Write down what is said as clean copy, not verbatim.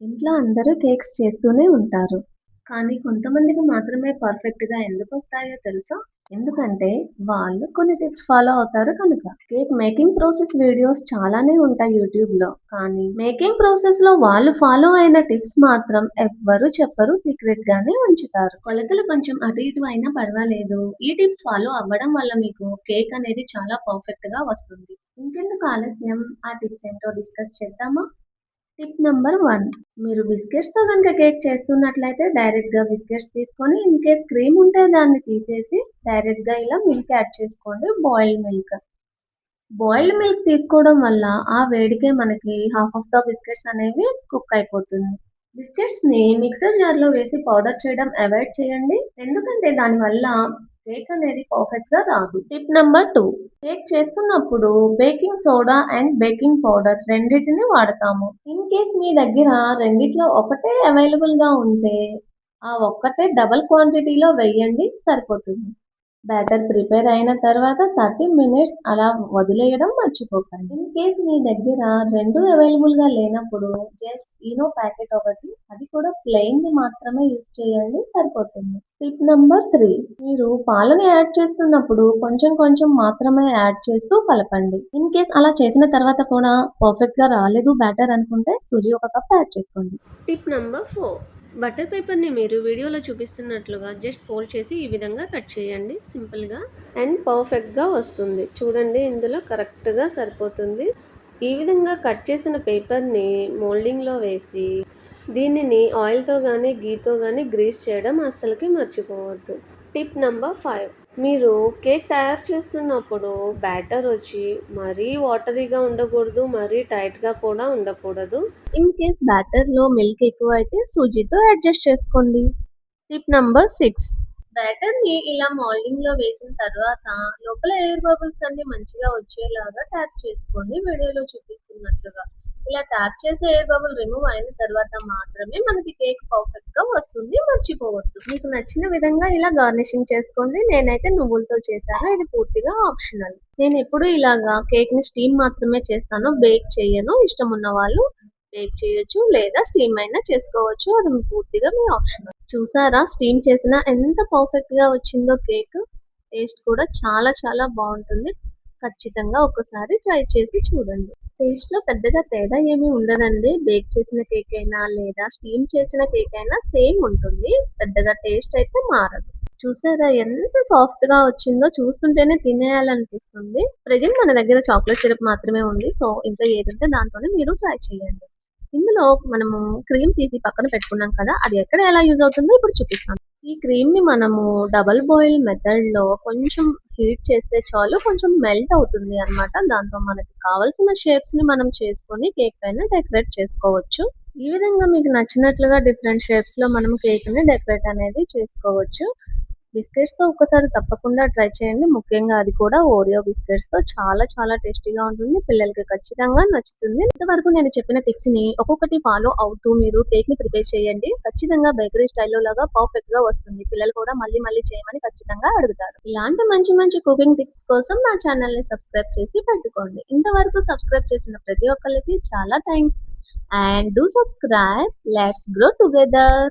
ఇంట్లో అందరూ కేక్స్ చేస్తూనే ఉంటారు. కానీ కొంతమందికి మాత్రమే పర్ఫెక్ట్‌గా ఎందుకొస్తాయో తెలుసా? ఎందుకంటే వాళ్ళు కొన్ని టిప్స్ ఫాలో అవుతారు కనుక. కేక్ మేకింగ్ ప్రాసెస్ వీడియోస్ చాలానే ఉంటాయి యూట్యూబ్‌లో. కానీ మేకింగ్ ప్రాసెస్‌లో వాళ్ళు ఫాలో అయిన టిప్స్ మాత్రం ఎవ్వరు చెప్పరు. సీక్రెట్‌గానే ఉంచుతారు. కొలతలు కొంచెం అటు ఇటు అయినా పర్వాలేదు. ఈ టిప్స్ ఫాలో అవ్వడం వల్ల మీకు కేక్ అనేది చాలా పర్ఫెక్ట్‌గా వస్తుంది. ఇంకెందుకు ఆలస్యం? ఆ టిప్స్ ఏంటో డిస్కస్ చేద్దామా? టిప్ నంబర్ 1, మీరు బిస్కెట్స్‌తో గనుక కేక్ చేస్తున్నట్లయితే డైరెక్ట్‌గా బిస్కెట్స్ తీసుకొని ఇన్‌కేస్ క్రీమ్ ఉంటే దాన్ని తీసేసి డైరెక్ట్‌గా ఇలా మిల్క్ యాడ్ చేసుకోండి. Boiled milk. బాయిల్డ్ మిల్క్ తీసుకోవడం వల్ల ఆ వేడికే మనకి హాఫ్ ఆఫ్ ద బిస్కెట్స్ అనేవి కుక్ అయిపోతుంది. బిస్కెట్స్‌ని మిక్సర్ జార్‌లో వేసి పౌడర్ చేయడం అవాయిడ్ చేయండి. ఎందుకంటే దానివల్ల కేక్ అనేది పర్ఫెక్ట్‌గా రాదు. టిప్ నంబర్ 2, కేక్ చేస్తున్నప్పుడు baking soda and baking powder రెండిటిని వాడతాము. ఇన్ కేస్ మీ దగ్గర రెండిట్లో ఒకటే అవైలబుల్‌గా ఉంటే ఆ ఒక్కటే డబుల్ క్వాంటిటీలో వేయండి సరిపోతుంది. బ్యాటర్ ప్రిపేర్ అయిన తర్వాత 30 మినిట్స్ అలా వదిలేయడం మర్చిపోకండి. ఇన్ కేస్ మీ దగ్గర 2 అవైలబుల్‌గా లేనప్పుడు జస్ట్ ఈనో ప్యాకెట్ ఒకటి, అది కూడా ప్లెయిన్‌ది మాత్రమే యూజ్ చేయండి సరిపోతుంది. టిప్ నంబర్ 3, మీరు పాలను యాడ్ చేస్తున్నప్పుడు కొంచెం కొంచెం మాత్రమే యాడ్ చేస్తూ కలపండి. ఇన్ కేస్ అలా చేసిన తర్వాత కూడా పర్ఫెక్ట్‌గా రాలేదు బ్యాటర్ అనుకుంటే సూజీ ఒక కప్ యాడ్ చేసుకోండి. టిప్ నంబర్ 4, బటర్ పేపర్ని మీరు వీడియోలో చూపిస్తున్నట్లుగా జస్ట్ ఫోల్డ్ చేసి ఈ విధంగా కట్ చేయండి సింపుల్గా అండ్ పర్ఫెక్ట్గా వస్తుంది. చూడండి, ఇందులో కరెక్ట్గా సరిపోతుంది. ఈ విధంగా కట్ చేసిన పేపర్ని మోల్డింగ్లో వేసి దీనిని ఆయిల్తో కానీ గీతో కానీ గ్రీస్ చేయడం అస్సలకి మర్చిపోవద్దు. టిప్ నంబర్ 5, మీరు కేక్ తయారు చేస్తున్నప్పుడు బ్యాటర్ వచ్చి మరీ వాటరీగా ఉండకూడదు, మరీ టైట్గా కూడా ఉండకూడదు. ఇన్ కేస్ బ్యాటర్‌లో మిల్క్ ఎక్కువైతే సూజీతో అడ్జస్ట్ చేసుకోండి. టిప్ నంబర్ 6, బ్యాటర్‌ని ఇలా మౌల్డింగ్‌లో వేసిన తర్వాత లోపల ఎయిర్ బబుల్స్ అన్నీ మంచిగా వచ్చేలాగా ట్యాప్ చేసుకోండి వీడియోలో చూపిస్తున్నట్లుగా. ఇలా ట్యాప్ చేసి ఎయిర్ బబుల్ రిమూవ్ అయిన తర్వాత మాత్రమే మనకి కేక్ పర్ఫెక్ట్‌గా వస్తుంది. మర్చిపోవద్దు. మీకు నచ్చిన విధంగా ఇలా గార్నిషింగ్ చేసుకోండి. నేనైతే నువ్వులతో చేశాను. ఇది పూర్తిగా ఆప్షనల్. నేనెప్పుడూ ఇలాగా కేక్‌ని స్టీమ్ మాత్రమే చేస్తాను. బేక్ చెయ్యను. ఇష్టం ఉన్న వాళ్ళు బేక్ చేయొచ్చు లేదా స్టీమ్ అయినా చేసుకోవచ్చు. అది పూర్తిగా మీ ఆప్షనల్. చూసారా స్టీమ్ చేసినా ఎంత పర్ఫెక్ట్‌గా వచ్చిందో కేక్. టేస్ట్ కూడా చాలా చాలా బావుంటుంది. ఖచ్చితంగా ఒక్కసారి ట్రై చేసి చూడండి. టేస్ట్‌లో పెద్దగా తేడా ఏమీ ఉండదండి. బేక్ చేసిన కేక్ అయినా లేదా స్టీమ్ చేసిన కేక్ అయినా సేమ్ ఉంటుంది. పెద్దగా టేస్ట్ అయితే మారదు. చూసారా ఎంత సాఫ్ట్‌గా వచ్చిందో, చూస్తుంటేనే తినేయాలనిపిస్తుంది. ప్రెజెంట్ మన దగ్గర చాక్లేట్ సిరప్ మాత్రమే ఉంది. సో, ఇంట్లో ఏదుంటే దాంతోనే మీరు ట్రై చేయండి. ఇందులో మనము క్రీమ్ తీసి పక్కన పెట్టుకున్నాం కదా! అది ఎక్కడ ఎలా యూజ్ అవుతుందో ఇప్పుడు చూపిస్తాను. ఈ క్రీమ్‌ని మనము డబుల్ బాయిల్ మెథడ్‌లో కొంచెం హీట్ చేస్తే చాలు, కొంచెం మెల్ట్ అవుతుంది అన్నమాట. దాంతో మనకి కావాల్సిన షేప్స్‌ని మనం చేసుకొని కేక్ పైన డెకరేట్ చేసుకోవచ్చు. ఈ విధంగా మీకు నచ్చినట్లుగా డిఫరెంట్ షేప్స్‌లో మనం కేక్‌ని డెకరేట్ అనేది చేసుకోవచ్చు. బిస్కెట్స్‌తో ఒక్కసారి తప్పకుండా ట్రై చేయండి. ముఖ్యంగా అది కూడా ఓరియో బిస్కెట్స్‌తో చాలా చాలా టేస్టీగా ఉంటుంది. పిల్లలకి ఖచ్చితంగా నచ్చుతుంది. ఇంతవరకు నేను చెప్పిన టిప్స్‌ని ఒక్కొక్కటి ఫాలో అవుతూ మీరు కేక్‌ని ప్రిపేర్ చేయండి. ఖచ్చితంగా బేకరీ స్టైల్‌లో లాగా పర్ఫెక్ట్‌గా వస్తుంది. పిల్లలు కూడా మళ్ళీ మళ్ళీ చేయమని ఖచ్చితంగా అడుగుతారు. ఇలాంటి మంచి మంచి కుకింగ్ టిప్స్ కోసం నా ఛానెల్‌ని సబ్స్క్రైబ్ చేసి పెట్టుకోండి. ఇంతవరకు సబ్స్క్రైబ్ చేసిన ప్రతి ఒక్కళ్ళకి చాలా thanks. And do subscribe. Let's grow together.